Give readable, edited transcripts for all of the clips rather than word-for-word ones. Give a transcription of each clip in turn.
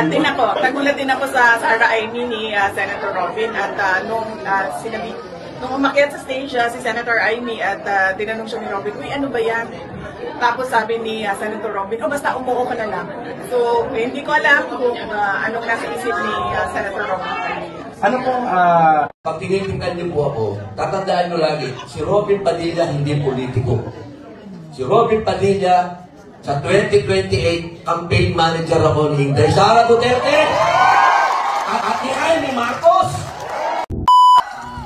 Nagulat din ako sa Sara Amy ni Senator Robin at nung umakyat sa stage si Senator Amy at tinanong siya ni Robin, uy, ano ba yan? Tapos sabi ni Senator Robin, basta umuo ka na lang. So, hindi ko alam kung anong nasa isip ni Senator Robin. Ano pong, pag tinitingnan niyo po ako, tatandaan niyo lagi, si Robin Padilla hindi politiko. Si Robin Padilla, sa 2028, campaign manager ako ni Inday Sara Duterte at ni Amy Marcos.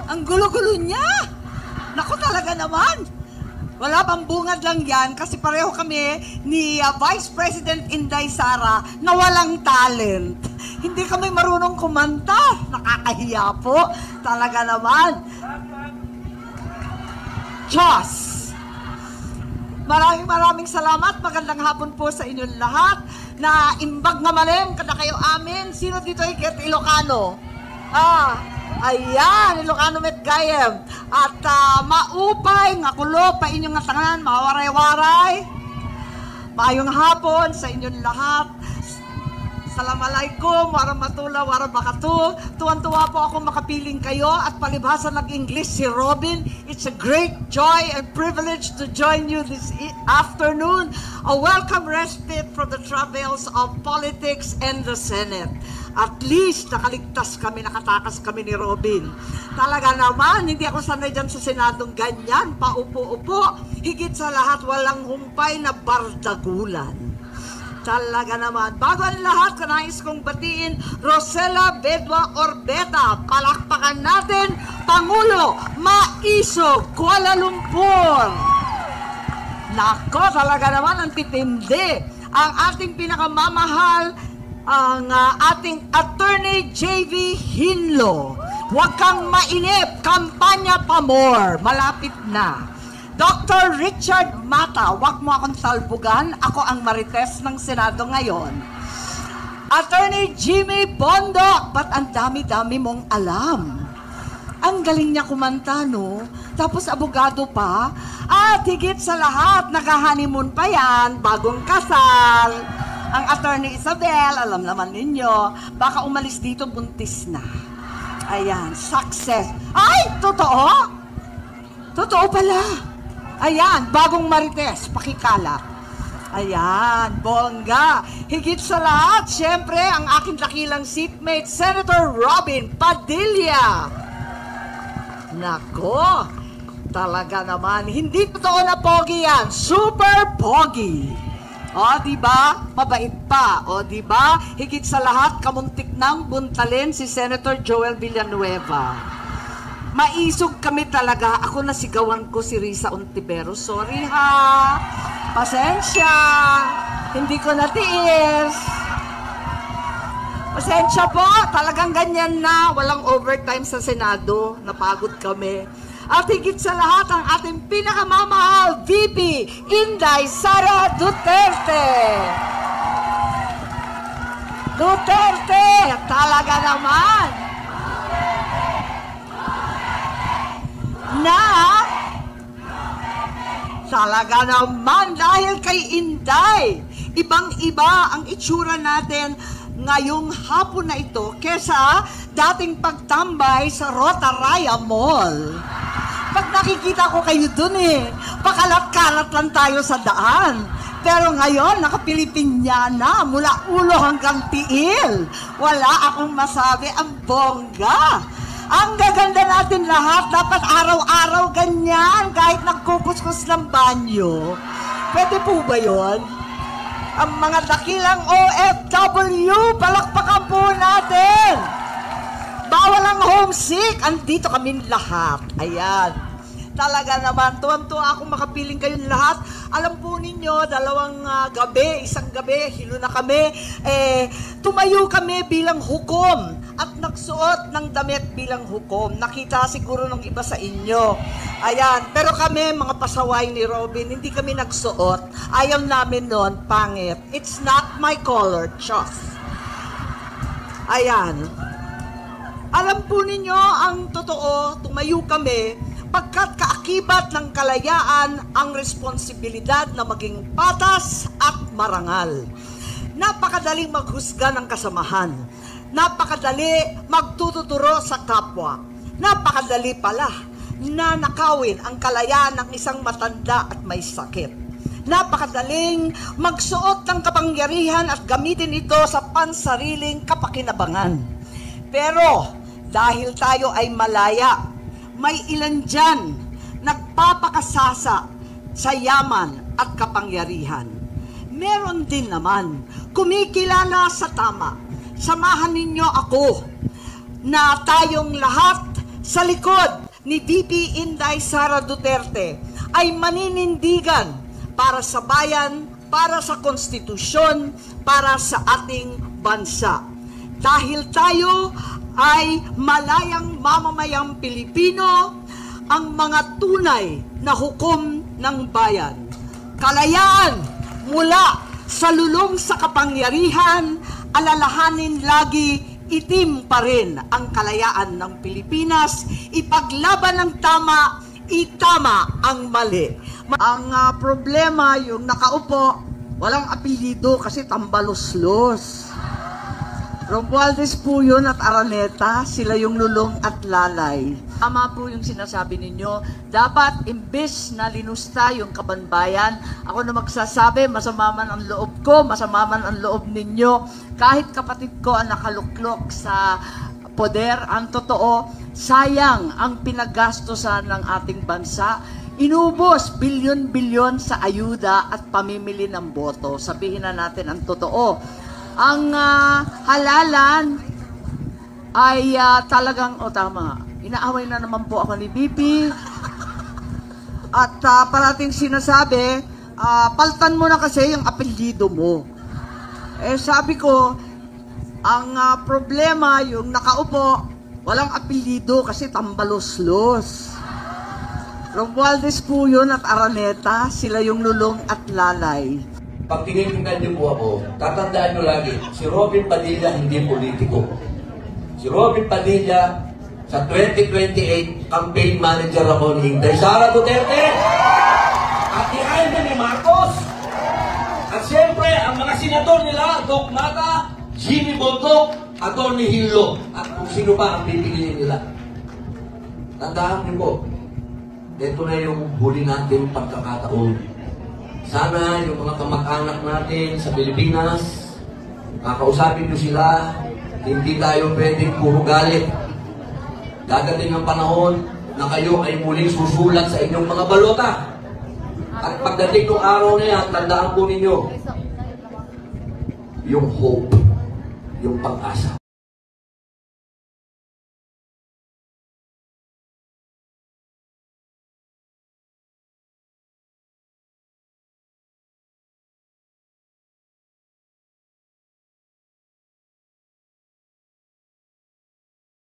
Ang gulo-gulo niya! Naku talaga naman! Wala pang bungad lang yan kasi pareho kami ni Vice President Inday Sara na walang talent. Hindi kami marunong kumanta. Nakakahiya po. Talaga naman. Diyos! Maraming salamat. Magandang hapon po sa inyong lahat. Na imbag nga malim, kada kayo amin. Sino dito ay get Ilocano? Ayan, Ilocano met gayem. At maupay, nga kulo, pa inyong nga tangan, mawaray-waray. Maayong hapon sa inyong lahat. Assalamualaikum warahmatullahi wabarakatuh. Tuwan-tuwa po ako makapiling kayo at palibhasa nag-English si Robin. It's a great joy and privilege to join you this afternoon. A welcome respite from the travails of politics and the Senate. At least nakaligtas kami, nakatakas kami ni Robin. Talaga naman, hindi ako sanay dyan sa Senadong ganyan, paupo-upo. Higit sa lahat, walang humpay na bardagulan. Talaga naman. Bago ang lahat, kanais kong batiin Rosela Bedwa Orbeta. Palakpakan natin, Pangulo Maisog, Kuala Lumpur. Nako, talaga naman ang titindi. Ang ating pinakamamahal, ang ating Attorney J.V. Hinlo. Huwag kang mainip, kampanya pa more. Malapit na. Dr. Richard Mata, wag mo akong salbugan. Ako ang marites ng Senado ngayon. Attorney Jimmy Bondo, ba't ang dami-dami mong alam? Ang galing niya kumanta, no? Tapos abogado pa. At higit sa lahat, naka-honeymoon pa yan, bagong kasal. Ang Attorney Isabel, alam naman ninyo, baka umalis dito, buntis na. Ayan, success. Ay, totoo? Totoo pala. Ayan, bagong marites, pakikala. Ayan, bongga. Higit sa lahat, syempre, ang aking dakilang seatmate, Senator Robin Padilla. Nako, talaga naman, hindi totoo na pogi yan. Super pogi. O, diba? Mabait pa. O, diba? Higit sa lahat, kamuntik nang buntalin si Senator Joel Villanueva. Maisog kami talaga. Ako nasigawan ko si Risa Ontiveros. Sorry ha. Pasensya. Hindi ko natiis. Pasensya po. Talagang ganyan na. Walang overtime sa Senado. Napagod kami. At higit sa lahat, ang ating pinakamamahal VP, Inday Sara Duterte. Duterte. Talaga naman. Na talaga naman dahil kay Inday, ibang-iba ang itsura natin ngayong hapon na ito kesa dating pagtambay sa Rotaraya Mall. Pag nakikita ko kayo dun pakalat-kalat lang tayo sa daan. Pero ngayon, nakapilipinyana mula ulo hanggang tiil. Wala akong masabi, ang bongga. Ang gaganda natin lahat, dapat araw-araw ganyan, kahit nagkukuskus ng banyo. Pwede po ba yun? Ang mga dakilang OFW, palakpakan po natin. Bawal ang homesick, andito kami lahat. Ayan. Talaga naman, tuwan-tuwa akong makapiling kayong lahat. Alam po ninyo, isang gabi, hilo na kami, tumayo kami bilang hukom at nagsuot ng damit bilang hukom. Nakita siguro ng iba sa inyo. Ayan, pero kami, mga pasaway ni Robin, hindi kami nagsuot. Ayaw namin nun, pangit. It's not my color, chos. Ayan. Alam po ninyo, ang totoo, tumayo kami, pagkat kaakibat ng kalayaan ang responsibilidad na maging patas at marangal. Napakadaling maghusga ng kasamahan. Napakadali magtututuro sa kapwa. Napakadali pala na nakawin ang kalayaan ng isang matanda at may sakit. Napakadaling magsuot ng kapangyarihan at gamitin ito sa pansariling kapakinabangan. Pero dahil tayo ay malaya, may ilan dyan nagpapakasasa sa yaman at kapangyarihan. Meron din naman kumikilala sa tama. Samahan ninyo ako na tayong lahat sa likod ni VP Inday Sara Duterte ay maninindigan para sa bayan, para sa konstitusyon, para sa ating bansa. Dahil tayo ay malayang mamamayang Pilipino, ang mga tunay na hukom ng bayan. Kalayaan mula sa lulong sa kapangyarihan, alalahanin lagi, itim pa rin ang kalayaan ng Pilipinas, ipaglaban ng tama, itama ang mali. Ang problema, yung nakaupo, walang apelyido kasi tambaluslos. Romualdez po yun at Araneta, sila yung lulong at lalay. Tama po yung sinasabi ninyo, dapat imbes na linusta yung kabanbayan, ako na magsasabi, masama man ang loob ko, masama man ang loob ninyo, kahit kapatid ko ang nakaluklok sa poder, ang totoo, sayang ang pinaggastosan ng ating bansa. Inubos bilyon-bilyon sa ayuda at pamimili ng boto. Sabihin na natin ang totoo. Ang halalan ay talagang, tama, inaaway na naman po ako ni BP. At parating sinasabi, paltan mo na kasi yung apelyido mo. Eh sabi ko, ang problema, yung nakaupo, walang apelyido kasi tambalos-los. Romualdez po yun at Araneta, sila yung lulong at lalay. Pag tinitingnan niyo po ako, tatandaan niyo lagi, si Robin Padilla hindi politiko. Si Robin Padilla, sa 2028, campaign manager ako ni Inday Sara Duterte. At i-ayon ni Marcos. At siyempre, ang mga senador nila, Doc Mata, Jimmy Bondoc, Atty. Hillo, at kung sino pa ang pipiliin nila. Tandaan niyo po, ito na yung huli natin pagkakataon. Sana yung mga kamag-anak natin sa Pilipinas, kakausapin nyo sila, hindi tayo pwedeng puro galit. Dadating ang panahon na kayo ay muling susulat sa inyong mga balota. At pagdating ng araw na yan, tandaan po ninyo, yung hope, yung pag-asa.